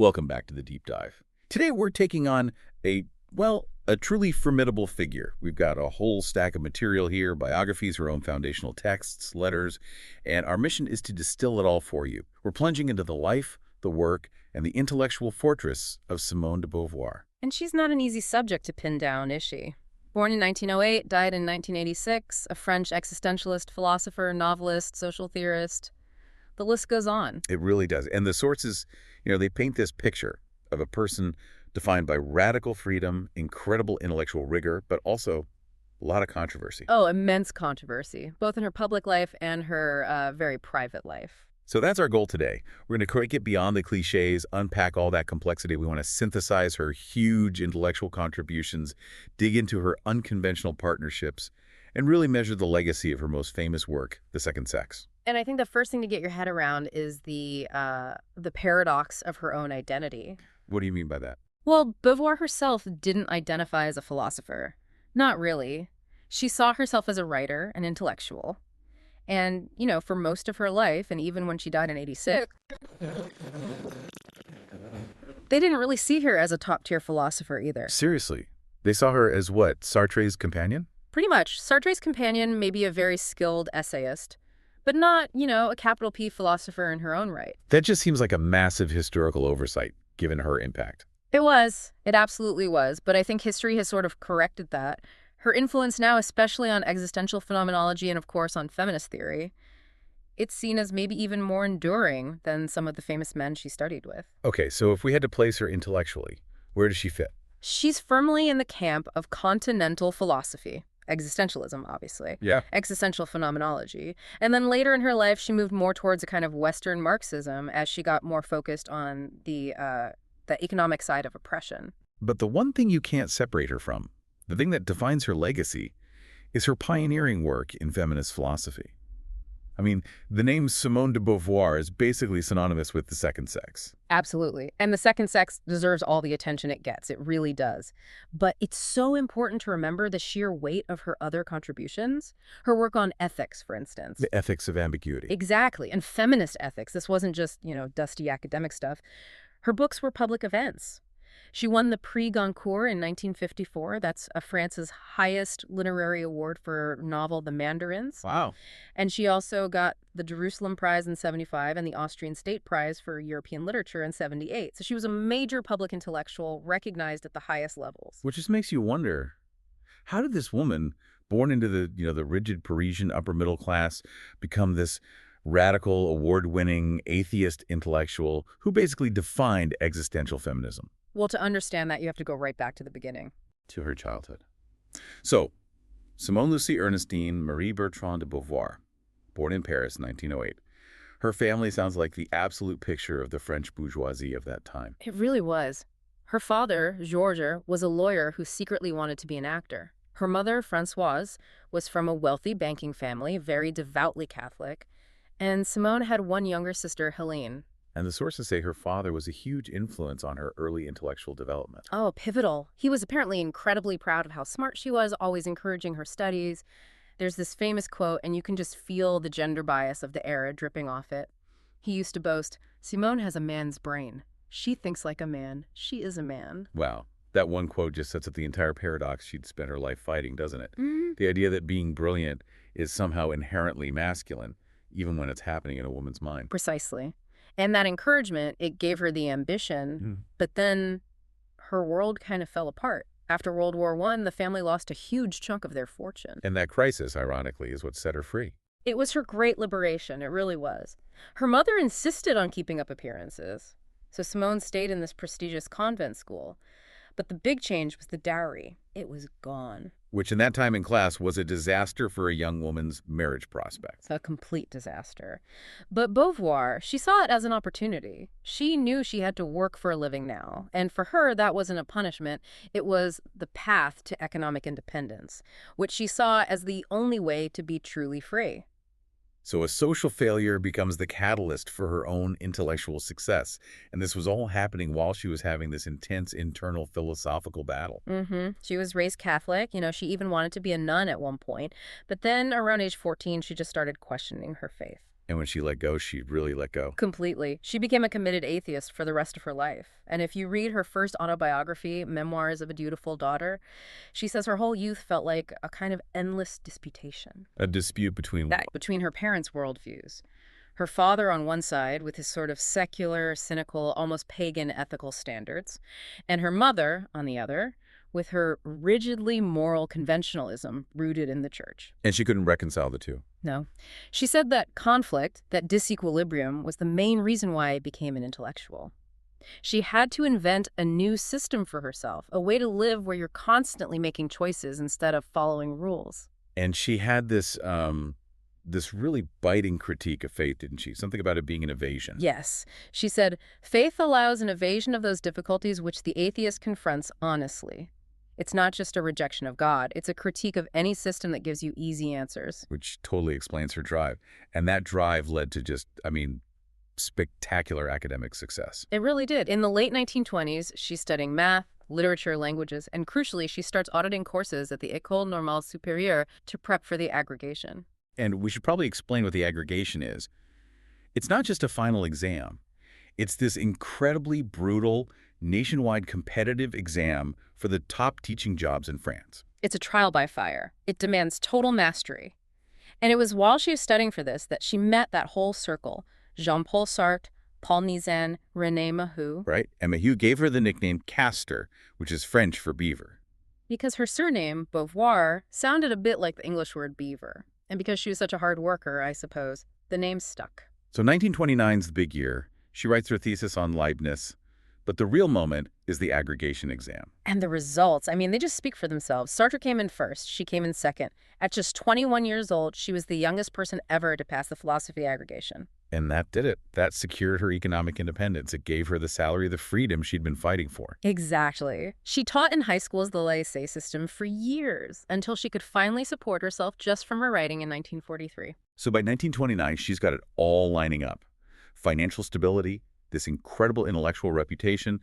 Welcome back to the Deep Dive. Today we're taking on a truly formidable figure. We've got a whole stack of material here, biographies, her own foundational texts, letters, and our mission is to distill it all for you. We're plunging into the life, the work, and the intellectual fortress of Simone de Beauvoir. And she's not an easy subject to pin down, is she? Born in 1908, died in 1986, a French existentialist, philosopher, novelist, social theorist. The list goes on. It really does. And the sources, they paint this picture of a person defined by radical freedom, incredible intellectual rigor, but also a lot of controversy. Oh, immense controversy, both in her public life and her very private life. So that's our goal today. We're going to get beyond the cliches, unpack all that complexity. We want to synthesize her huge intellectual contributions, dig into her unconventional partnerships, and really measure the legacy of her most famous work, The Second Sex. And I think the first thing to get your head around is the paradox of her own identity. What do you mean by that? Well, Beauvoir herself didn't identify as a philosopher. Not really. She saw herself as a writer, an intellectual. And, for most of her life, and even when she died in 86, they didn't really see her as a top-tier philosopher either. Seriously? They saw her as what, Sartre's companion? Pretty much. Sartre's companion, maybe a very skilled essayist, but not, a capital P philosopher in her own right. That just seems like a massive historical oversight, given her impact. It was. It absolutely was. But I think history has sort of corrected that. Her influence now, especially on existential phenomenology and, of course, on feminist theory, it's seen as maybe even more enduring than some of the famous men she studied with. Okay, so if we had to place her intellectually, where does she fit? She's firmly in the camp of continental philosophy. Existentialism, obviously. Yeah. Existential phenomenology. And then later in her life, she moved more towards a kind of Western Marxism as she got more focused on the economic side of oppression. But the one thing you can't separate her from, the thing that defines her legacy, is her pioneering work in feminist philosophy. I mean, the name Simone de Beauvoir is basically synonymous with the second sex. Absolutely. And the second sex deserves all the attention it gets. It really does. But it's so important to remember the sheer weight of her other contributions. Her work on ethics, for instance. The ethics of ambiguity. Exactly. And feminist ethics. This wasn't just, dusty academic stuff. Her books were public events. She won the Prix Goncourt in 1954. That's France's highest literary award for novel, The Mandarins. Wow. And she also got the Jerusalem Prize in 75 and the Austrian State Prize for European Literature in 78. So she was a major public intellectual recognized at the highest levels. Which just makes you wonder, how did this woman, born into the rigid Parisian upper middle class, become this radical, award-winning, atheist intellectual who basically defined existential feminism? Well, to understand that, you have to go right back to the beginning. To her childhood. So, Simone Lucie Ernestine Marie Bertrand de Beauvoir, born in Paris in 1908. Her family sounds like the absolute picture of the French bourgeoisie of that time. It really was. Her father, Georges, was a lawyer who secretly wanted to be an actor. Her mother, Françoise, was from a wealthy banking family, very devoutly Catholic. And Simone had one younger sister, Helene. And the sources say her father was a huge influence on her early intellectual development. Oh, pivotal. He was apparently incredibly proud of how smart she was, always encouraging her studies. There's this famous quote, and you can just feel the gender bias of the era dripping off it. He used to boast, "Simone has a man's brain. She thinks like a man. She is a man." Wow. That one quote just sets up the entire paradox she'd spent her life fighting, doesn't it? Mm-hmm. The idea that being brilliant is somehow inherently masculine, even when it's happening in a woman's mind. Precisely. And that encouragement, it gave her the ambition, but then her world kind of fell apart. After World War I, the family lost a huge chunk of their fortune. And that crisis, ironically, is what set her free. It was her great liberation, it really was. Her mother insisted on keeping up appearances, so Simone stayed in this prestigious convent school. But the big change was the dowry. It was gone. Which in that time in class was a disaster for a young woman's marriage prospects. A complete disaster. But Beauvoir, she saw it as an opportunity. She knew she had to work for a living now. And for her, that wasn't a punishment. It was the path to economic independence, which she saw as the only way to be truly free. So a social failure becomes the catalyst for her own intellectual success. And this was all happening while she was having this intense internal philosophical battle. She was raised Catholic. She even wanted to be a nun at one point. But then around age 14, she just started questioning her faith. And when she let go, she really let go. Completely. She became a committed atheist for the rest of her life. And if you read her first autobiography, Memoirs of a Dutiful Daughter, she says her whole youth felt like a kind of endless disputation. A dispute between Between her parents' worldviews. Her father on one side, with his sort of secular, cynical, almost pagan ethical standards, and her mother on the other, with her rigidly moral conventionalism rooted in the church. And she couldn't reconcile the two. No. She said that conflict, that disequilibrium, was the main reason why I became an intellectual. She had to invent a new system for herself, a way to live where you're constantly making choices instead of following rules. And she had this really biting critique of faith, didn't she? Something about it being an evasion. Yes. She said, faith allows an evasion of those difficulties which the atheist confronts honestly. It's not just a rejection of God. It's a critique of any system that gives you easy answers. Which totally explains her drive. And that drive led to just, spectacular academic success. It really did. In the late 1920s, she's studying math, literature, languages, and crucially, she starts auditing courses at the École Normale Supérieure to prep for the agrégation. And we should probably explain what the agrégation is. It's not just a final exam. It's this incredibly brutal, nationwide competitive exam for the top teaching jobs in France. It's a trial by fire. It demands total mastery. And it was while she was studying for this that she met that whole circle, Jean-Paul Sartre, Paul Nizan, René Maheu. Right. And Maheu gave her the nickname Castor, which is French for beaver. Because her surname, Beauvoir, sounded a bit like the English word beaver. And because she was such a hard worker, I suppose, the name stuck. So 1929 is the big year. She writes her thesis on Leibniz. But the real moment is the agrégation exam. And the results, they just speak for themselves. Sartre came in first. She came in second. At just 21 years old, she was the youngest person ever to pass the philosophy agrégation. And that did it. That secured her economic independence. It gave her the salary, the freedom she'd been fighting for. Exactly. She taught in high schools the lycée system for years until she could finally support herself just from her writing in 1943. So by 1929, she's got it all lining up. Financial stability, this incredible intellectual reputation,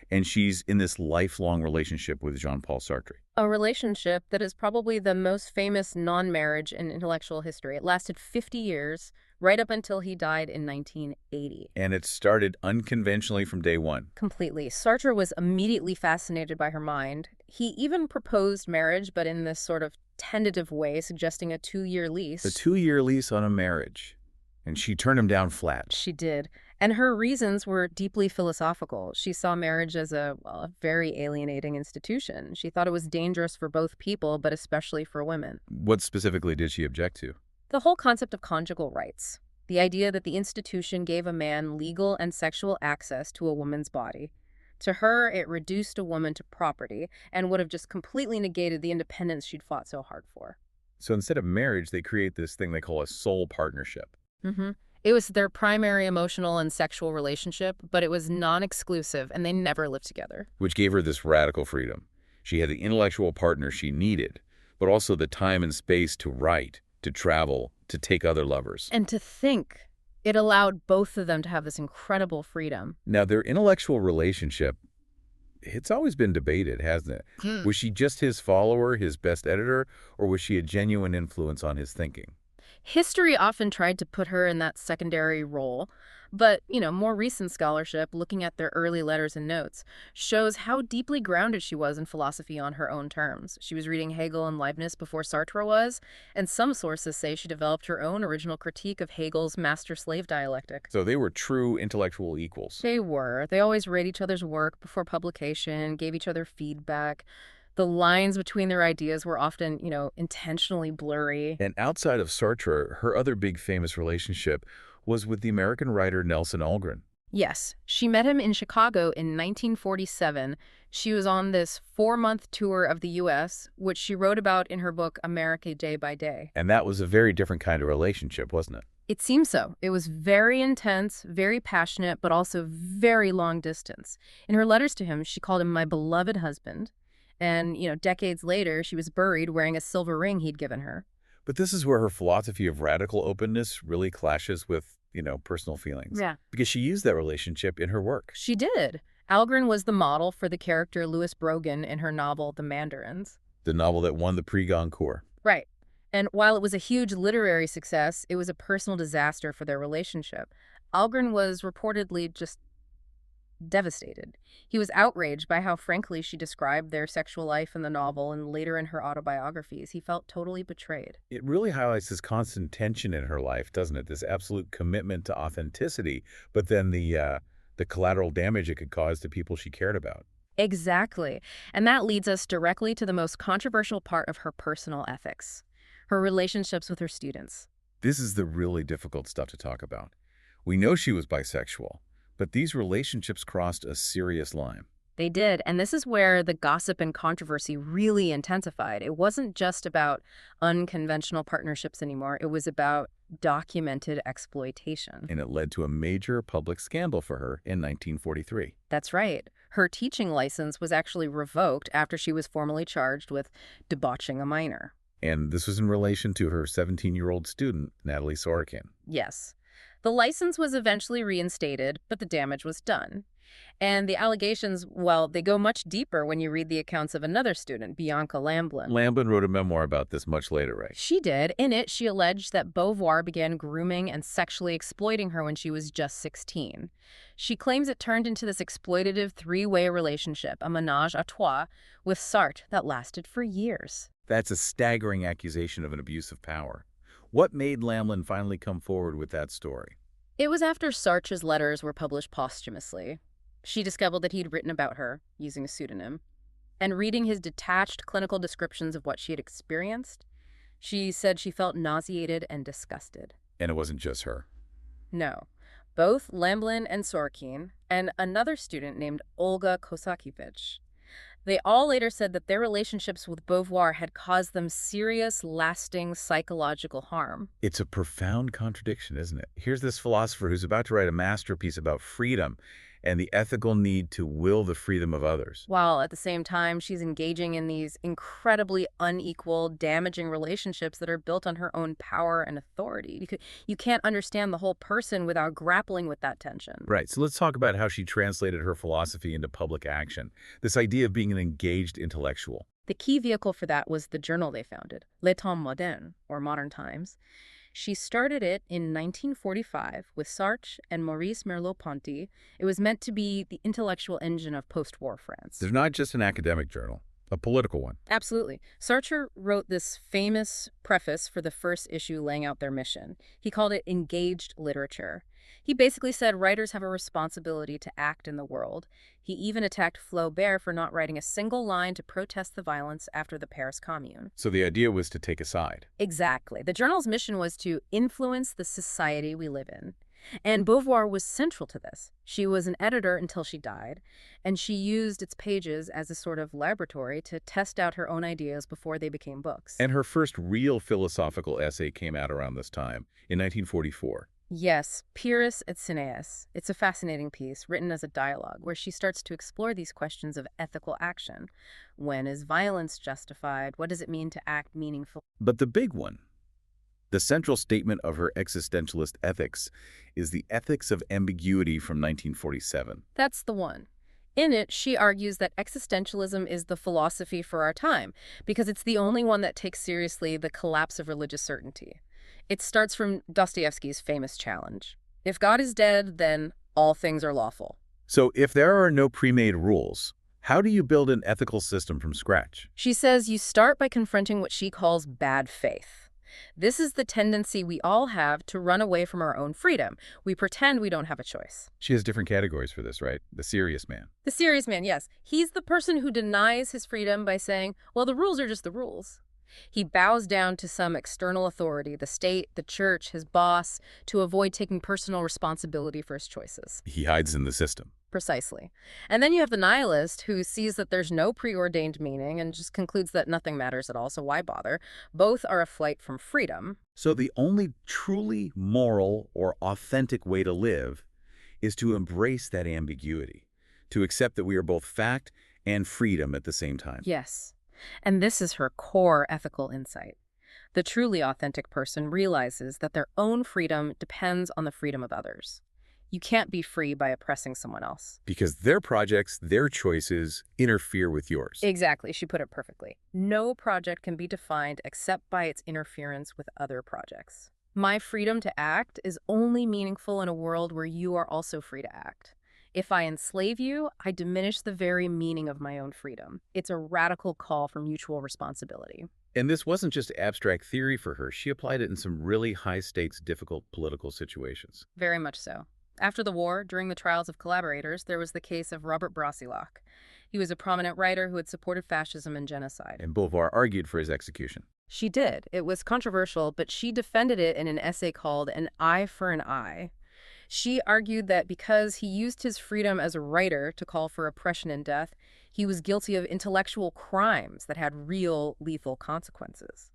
and she's in this lifelong relationship with Jean-Paul Sartre. A relationship that is probably the most famous non-marriage in intellectual history. It lasted 50 years, right up until he died in 1980. And it started unconventionally from day one. Completely. Sartre was immediately fascinated by her mind. He even proposed marriage, but in this sort of tentative way, suggesting a 2-year lease. A 2-year lease on a marriage. And she turned him down flat. She did. And her reasons were deeply philosophical. She saw marriage as a very alienating institution. She thought it was dangerous for both people, but especially for women. What specifically did she object to? The whole concept of conjugal rights. The idea that the institution gave a man legal and sexual access to a woman's body. To her, it reduced a woman to property and would have just completely negated the independence she'd fought so hard for. So instead of marriage, they create this thing they call a soul partnership. Mm-hmm. It was their primary emotional and sexual relationship, but it was non-exclusive, and they never lived together. Which gave her this radical freedom. She had the intellectual partner she needed, but also the time and space to write, to travel, to take other lovers. And to think. It allowed both of them to have this incredible freedom. Now, their intellectual relationship, it's always been debated, hasn't it? Was she just his follower, his best editor, or was she a genuine influence on his thinking? History often tried to put her in that secondary role, but, more recent scholarship, looking at their early letters and notes, shows how deeply grounded she was in philosophy on her own terms. She was reading Hegel and Leibniz before Sartre was, and some sources say she developed her own original critique of Hegel's master-slave dialectic. So they were true intellectual equals. They were. They always read each other's work before publication, gave each other feedback. The lines between their ideas were often, intentionally blurry. And outside of Sartre, her other big famous relationship was with the American writer Nelson Algren. Yes. She met him in Chicago in 1947. She was on this 4-month tour of the U.S., which she wrote about in her book, America Day by Day. And that was a very different kind of relationship, wasn't it? It seems so. It was very intense, very passionate, but also very long distance. In her letters to him, she called him my beloved husband. And, decades later, she was buried wearing a silver ring he'd given her. But this is where her philosophy of radical openness really clashes with, personal feelings. Yeah. Because she used that relationship in her work. She did. Algren was the model for the character Louis Brogan in her novel, The Mandarins. The novel that won the Prix Goncourt. Right. And while it was a huge literary success, it was a personal disaster for their relationship. Algren was reportedly just devastated. He was outraged by how frankly she described their sexual life in the novel and later in her autobiographies. He felt totally betrayed. It really highlights this constant tension in her life, doesn't it? This absolute commitment to authenticity, but then the collateral damage it could cause to people she cared about. Exactly. And that leads us directly to the most controversial part of her personal ethics, her relationships with her students. This is the really difficult stuff to talk about. We know she was bisexual, but these relationships crossed a serious line. They did, and this is where the gossip and controversy really intensified. It wasn't just about unconventional partnerships anymore. It was about documented exploitation. And it led to a major public scandal for her in 1943. That's right. Her teaching license was actually revoked after she was formally charged with debauching a minor. And this was in relation to her 17-year-old student, Natalie Sorokin. Yes. The license was eventually reinstated, but the damage was done. And the allegations, well, they go much deeper when you read the accounts of another student, Bianca Lamblin. Lamblin wrote a memoir about this much later, right? She did. In it, she alleged that Beauvoir began grooming and sexually exploiting her when she was just 16. She claims it turned into this exploitative three-way relationship, a ménage à trois, with Sartre that lasted for years. That's a staggering accusation of an abuse of power. What made Lamblin finally come forward with that story? It was after Sartre's letters were published posthumously. She discovered that he'd written about her, using a pseudonym, and reading his detached clinical descriptions of what she had experienced, she said she felt nauseated and disgusted. And it wasn't just her. No. Both Lamblin and Sorokin, and another student named Olga Kosakiewicz, they all later said that their relationships with Beauvoir had caused them serious, lasting psychological harm. It's a profound contradiction, isn't it? Here's this philosopher who's about to write a masterpiece about freedom and the ethical need to will the freedom of others. While at the same time, she's engaging in these incredibly unequal, damaging relationships that are built on her own power and authority. You can't understand the whole person without grappling with that tension. Right, so let's talk about how she translated her philosophy into public action. This idea of being an engaged intellectual. The key vehicle for that was the journal they founded, Le Temps Moderne, or Modern Times. She started it in 1945 with Sartre and Maurice Merleau-Ponty. It was meant to be the intellectual engine of post-war France. They're not just an academic journal, a political one. Absolutely. Sartre wrote this famous preface for the first issue laying out their mission. He called it engaged literature. He basically said writers have a responsibility to act in the world. He even attacked Flaubert for not writing a single line to protest the violence after the Paris Commune. So the idea was to take a side. Exactly. The journal's mission was to influence the society we live in. And Beauvoir was central to this. She was an editor until she died, and she used its pages as a sort of laboratory to test out her own ideas before they became books. And her first real philosophical essay came out around this time, in 1944. Yes, Pyrrhus et Cineas. It's a fascinating piece, written as a dialogue, where she starts to explore these questions of ethical action. When is violence justified? What does it mean to act meaningfully? But the big one, the central statement of her existentialist ethics, is the ethics of ambiguity from 1947. That's the one. In it, she argues that existentialism is the philosophy for our time, because it's the only one that takes seriously the collapse of religious certainty. It starts from Dostoevsky's famous challenge. If God is dead, then all things are lawful. So if there are no pre-made rules, how do you build an ethical system from scratch? She says you start by confronting what she calls bad faith. This is the tendency we all have to run away from our own freedom. We pretend we don't have a choice. She has different categories for this, right? The serious man. The serious man, yes. He's the person who denies his freedom by saying, well, the rules are just the rules. He bows down to some external authority, the state, the church, his boss, to avoid taking personal responsibility for his choices. He hides in the system. Precisely. And then you have the nihilist who sees that there's no preordained meaning and just concludes that nothing matters at all, so why bother? Both are a flight from freedom. So the only truly moral or authentic way to live is to embrace that ambiguity, to accept that we are both fact and freedom at the same time. Yes. And this is her core ethical insight. The truly authentic person realizes that their own freedom depends on the freedom of others. You can't be free by oppressing someone else. Because their projects, their choices, interfere with yours. Exactly. She put it perfectly. No project can be defined except by its interference with other projects. My freedom to act is only meaningful in a world where you are also free to act. If I enslave you, I diminish the very meaning of my own freedom. It's a radical call for mutual responsibility. And this wasn't just abstract theory for her. She applied it in some really high-stakes, difficult political situations. Very much so. After the war, during the trials of collaborators, there was the case of Robert Brasillach. He was a prominent writer who had supported fascism and genocide. And Beauvoir argued for his execution. She did. It was controversial, but she defended it in an essay called An Eye for an Eye. She argued that because he used his freedom as a writer to call for oppression and death, he was guilty of intellectual crimes that had real lethal consequences.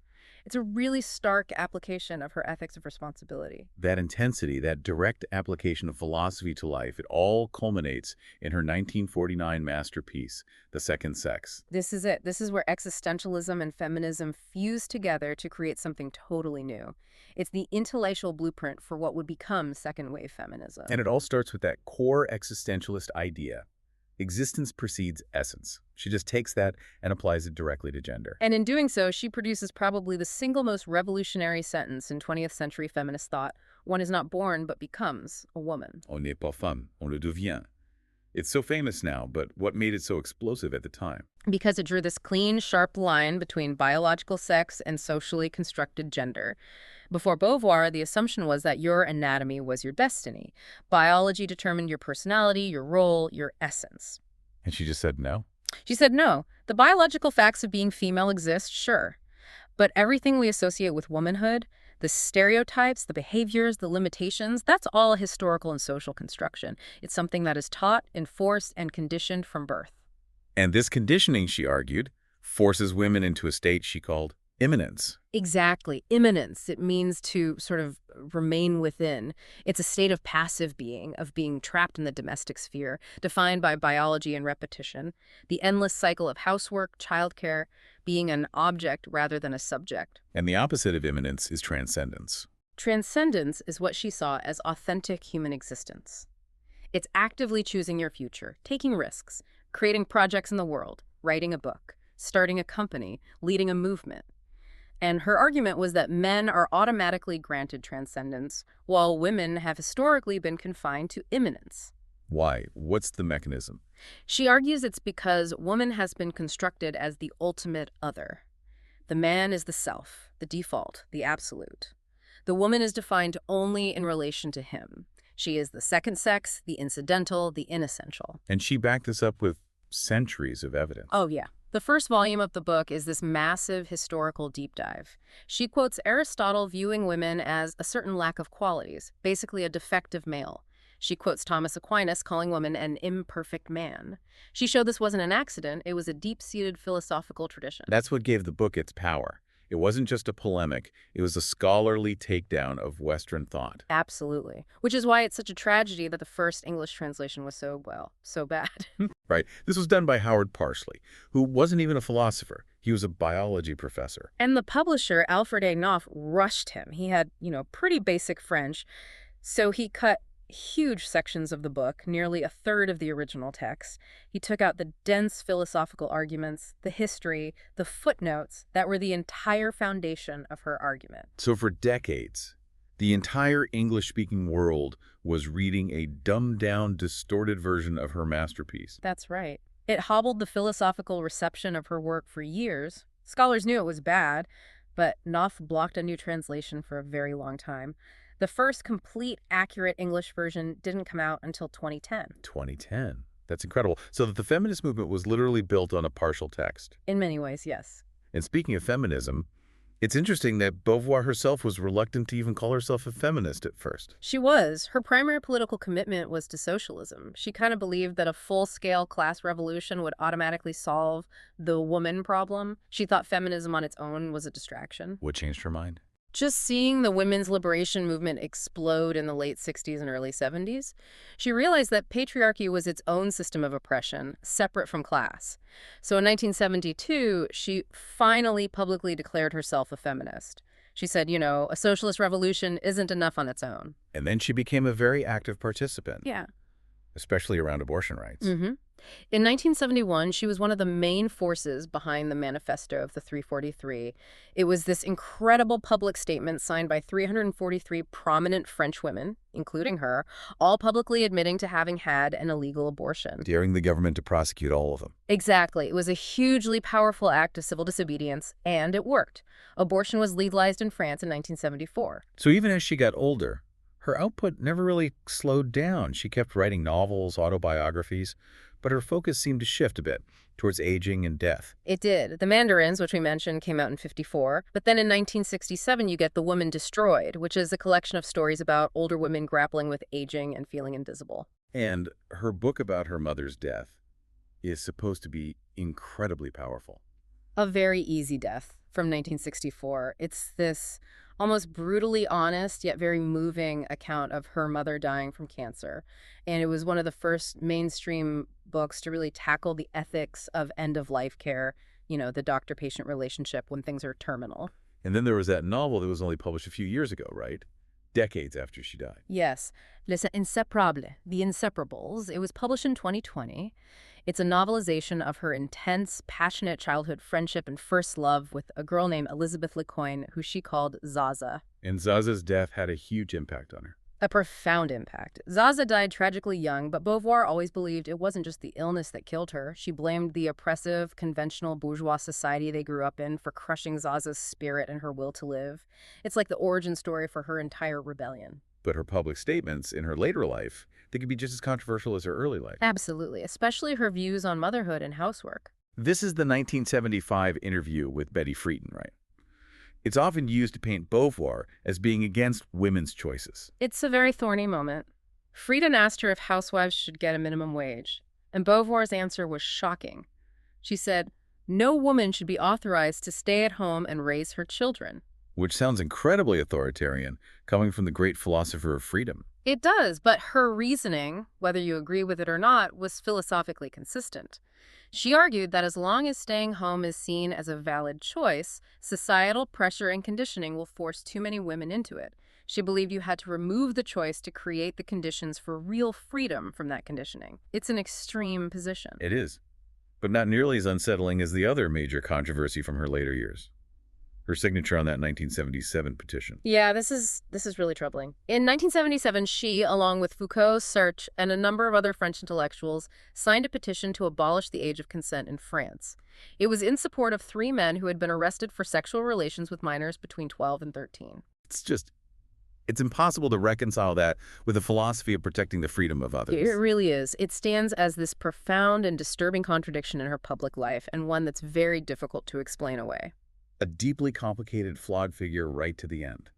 It's a really stark application of her ethics of responsibility. That intensity, that direct application of philosophy to life, it all culminates in her 1949 masterpiece, The Second Sex. This is it. This is where existentialism and feminism fuse together to create something totally new. It's the intellectual blueprint for what would become second-wave feminism. And it all starts with that core existentialist idea. Existence precedes essence. She just takes that and applies it directly to gender. And in doing so, she produces probably the single most revolutionary sentence in 20th century feminist thought: one is not born but becomes a woman. On n'est pas femme, on le devient. It's so famous now, but what made it so explosive at the time? Because it drew this clean, sharp line between biological sex and socially constructed gender. Before Beauvoir, the assumption was that your anatomy was your destiny. Biology determined your personality, your role, your essence. And she just said no? She said no. The biological facts of being female exist, sure. But everything we associate with womanhood, the stereotypes, the behaviors, the limitations, that's all historical and social construction. It's something that is taught, enforced, and conditioned from birth. And this conditioning, she argued, forces women into a state she called immanence. Exactly. Immanence. It means to sort of remain within. It's a state of passive being, of being trapped in the domestic sphere, defined by biology and repetition, the endless cycle of housework, childcare, being an object rather than a subject. And the opposite of immanence is transcendence. Transcendence is what she saw as authentic human existence. It's actively choosing your future, taking risks, creating projects in the world, writing a book, starting a company, leading a movement. And her argument was that men are automatically granted transcendence, while women have historically been confined to immanence. Why? What's the mechanism? She argues it's because woman has been constructed as the ultimate other. The man is the self, the default, the absolute. The woman is defined only in relation to him. She is the second sex, the incidental, the inessential. And she backed this up with centuries of evidence. Oh, yeah. The first volume of the book is this massive historical deep dive. She quotes Aristotle viewing women as a certain lack of qualities, basically a defective male. She quotes Thomas Aquinas calling women an imperfect man. She showed this wasn't an accident, it was a deep-seated philosophical tradition. That's what gave the book its power. It wasn't just a polemic, it was a scholarly takedown of Western thought. Absolutely. Which is why it's such a tragedy that the first English translation was so bad. Right. This was done by Howard Parsley, who wasn't even a philosopher. He was a biology professor. And the publisher, Alfred A. Knopf, rushed him. He had, pretty basic French, so he cut huge sections of the book, nearly a third of the original text. He took out the dense philosophical arguments, the history, the footnotes that were the entire foundation of her argument. So for decades, the entire English-speaking world was reading a dumbed-down, distorted version of her masterpiece. That's right. It hobbled the philosophical reception of her work for years. Scholars knew it was bad, but Knopf blocked a new translation for a very long time. The first complete, accurate English version didn't come out until 2010. 2010. That's incredible. So that the feminist movement was literally built on a partial text. In many ways, yes. And speaking of feminism, it's interesting that Beauvoir herself was reluctant to even call herself a feminist at first. She was. Her primary political commitment was to socialism. She kind of believed that a full-scale class revolution would automatically solve the woman problem. She thought feminism on its own was a distraction. What changed her mind? Just seeing the women's liberation movement explode in the late 60s and early 70s, she realized that patriarchy was its own system of oppression, separate from class. So in 1972, she finally publicly declared herself a feminist. She said, you know, a socialist revolution isn't enough on its own. And then she became a very active participant, Yeah. especially around abortion rights. Mm-hmm. In 1971, she was one of the main forces behind the Manifesto of the 343. It was this incredible public statement signed by 343 prominent French women, including her, all publicly admitting to having had an illegal abortion. Daring the government to prosecute all of them. Exactly. It was a hugely powerful act of civil disobedience, and it worked. Abortion was legalized in France in 1974. So even as she got older, her output never really slowed down. She kept writing novels, autobiographies, but her focus seemed to shift a bit towards aging and death. It did. The Mandarins, which we mentioned, came out in 54. But then in 1967, you get The Woman Destroyed, which is a collection of stories about older women grappling with aging and feeling invisible. And her book about her mother's death is supposed to be incredibly powerful. A Very Easy Death from 1964. It's this almost brutally honest yet very moving account of her mother dying from cancer. And it was one of the first mainstream books to really tackle the ethics of end-of-life care, you know, the doctor-patient relationship when things are terminal. And then there was that novel that was only published a few years ago, right? Decades after she died. Yes, Les Inséparables, The Inseparables. It was published in 2020. It's a novelization of her intense, passionate childhood friendship and first love with a girl named Elizabeth Lecoyne, who she called Zaza. And Zaza's death had a huge impact on her. A profound impact. Zaza died tragically young, but Beauvoir always believed it wasn't just the illness that killed her. She blamed the oppressive, conventional bourgeois society they grew up in for crushing Zaza's spirit and her will to live. It's like the origin story for her entire rebellion. But her public statements in her later life, they could be just as controversial as her early life. Absolutely, especially her views on motherhood and housework. This is the 1975 interview with Betty Friedan, right? It's often used to paint Beauvoir as being against women's choices. It's a very thorny moment. Friedan asked her if housewives should get a minimum wage, and Beauvoir's answer was shocking. She said, "No woman should be authorized to stay at home and raise her children." Which sounds incredibly authoritarian, coming from the great philosopher of freedom. It does, but her reasoning, whether you agree with it or not, was philosophically consistent. She argued that as long as staying home is seen as a valid choice, societal pressure and conditioning will force too many women into it. She believed you had to remove the choice to create the conditions for real freedom from that conditioning. It's an extreme position. It is, but not nearly as unsettling as the other major controversy from her later years. Her signature on that 1977 petition. Yeah, this is really troubling. In 1977, she, along with Foucault, Sartre, and a number of other French intellectuals, signed a petition to abolish the age of consent in France. It was in support of 3 men who had been arrested for sexual relations with minors between 12 and 13. It's impossible to reconcile that with the philosophy of protecting the freedom of others. It really is. It stands as this profound and disturbing contradiction in her public life, and one that's very difficult to explain away. A deeply complicated, flawed figure right to the end.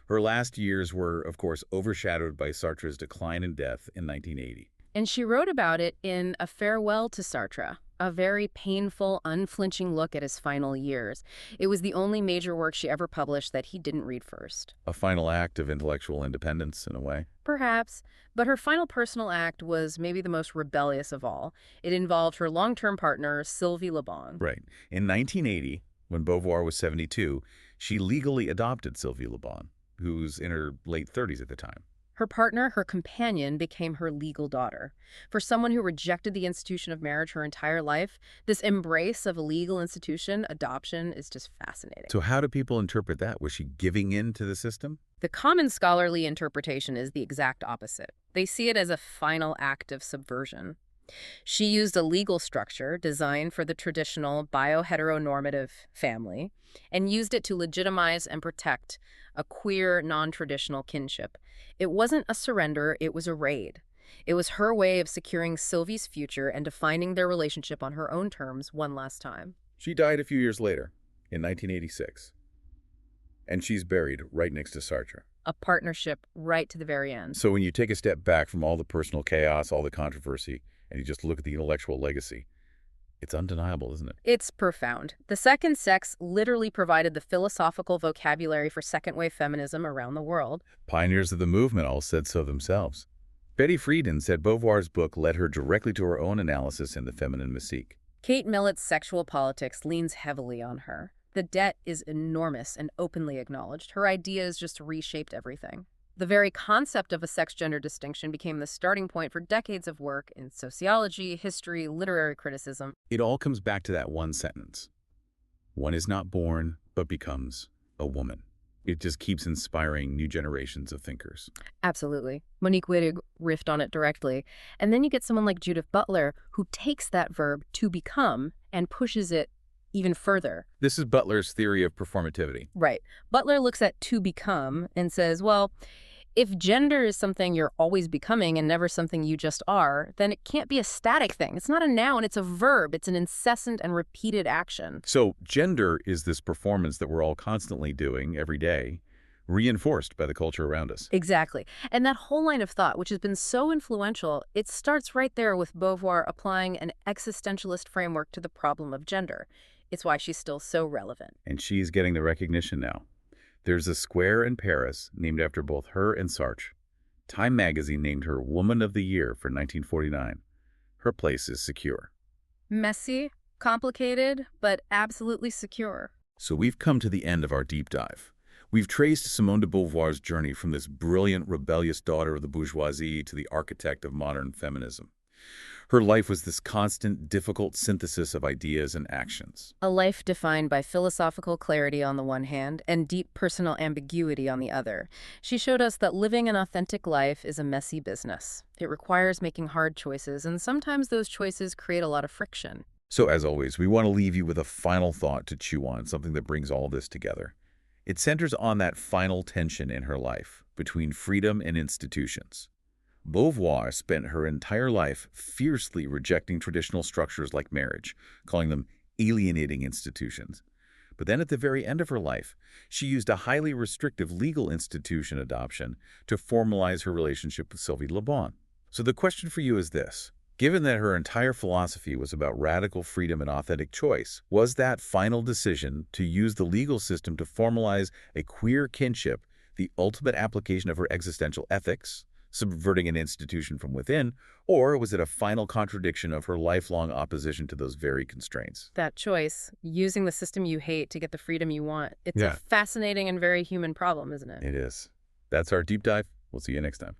Her last years were, of course, overshadowed by Sartre's decline and death in 1980. And she wrote about it in A Farewell to Sartre, a very painful, unflinching look at his final years. It was the only major work she ever published that he didn't read first. A final act of intellectual independence, in a way. Perhaps, but her final personal act was maybe the most rebellious of all. It involved her long-term partner, Sylvie Le Bon. Right. In 1980, when Beauvoir was 72, she legally adopted Sylvie Le Bon, who's in her late 30s at the time. Her partner, her companion, became her legal daughter. For someone who rejected the institution of marriage her entire life, this embrace of a legal institution, adoption, is just fascinating. So how do people interpret that? Was she giving in to the system? The common scholarly interpretation is the exact opposite. They see it as a final act of subversion. She used a legal structure designed for the traditional bioheteronormative family and used it to legitimize and protect a queer, non-traditional kinship. It wasn't a surrender, it was a raid. It was her way of securing Sylvie's future and defining their relationship on her own terms one last time. She died a few years later, in 1986. And she's buried right next to Sartre. A partnership right to the very end. So when you take a step back from all the personal chaos, all the controversy, and you just look at the intellectual legacy, it's undeniable, isn't it? It's profound. The second sex literally provided the philosophical vocabulary for second-wave feminism around the world. Pioneers of the movement all said so themselves. Betty Friedan said Beauvoir's book led her directly to her own analysis in The Feminine Mystique. Kate Millett's Sexual Politics leans heavily on her. The debt is enormous and openly acknowledged. Her ideas just reshaped everything. The very concept of a sex-gender distinction became the starting point for decades of work in sociology, history, literary criticism. It all comes back to that one sentence. One is not born, but becomes a woman. It just keeps inspiring new generations of thinkers. Absolutely. Monique Wittig riffed on it directly. And then you get someone like Judith Butler, who takes that verb to become and pushes it even further. This is Butler's theory of performativity. Right. Butler looks at to become and says, well, if gender is something you're always becoming and never something you just are, then it can't be a static thing. It's not a noun, it's a verb. It's an incessant and repeated action. So gender is this performance that we're all constantly doing every day, reinforced by the culture around us. Exactly. And that whole line of thought, which has been so influential, it starts right there with Beauvoir applying an existentialist framework to the problem of gender. It's why she's still so relevant. And she's getting the recognition now. There's a square in Paris named after both her and Sartre. Time magazine named her Woman of the Year for 1949. Her place is secure. Messy, complicated, but absolutely secure. So we've come to the end of our deep dive. We've traced Simone de Beauvoir's journey from this brilliant, rebellious daughter of the bourgeoisie to the architect of modern feminism. Her life was this constant, difficult synthesis of ideas and actions. A life defined by philosophical clarity on the one hand and deep personal ambiguity on the other. She showed us that living an authentic life is a messy business. It requires making hard choices, and sometimes those choices create a lot of friction. So as always, we want to leave you with a final thought to chew on, something that brings all this together. It centers on that final tension in her life between freedom and institutions. Beauvoir spent her entire life fiercely rejecting traditional structures like marriage, calling them alienating institutions. But then at the very end of her life, she used a highly restrictive legal institution adoption to formalize her relationship with Sylvie Le Bon. So the question for you is this. Given that her entire philosophy was about radical freedom and authentic choice, was that final decision to use the legal system to formalize a queer kinship the ultimate application of her existential ethics, subverting an institution from within, or was it a final contradiction of her lifelong opposition to those very constraints? That choice, using the system you hate to get the freedom you want, it's Yeah. a fascinating and very human problem, isn't it? It is. That's our deep dive. We'll see you next time.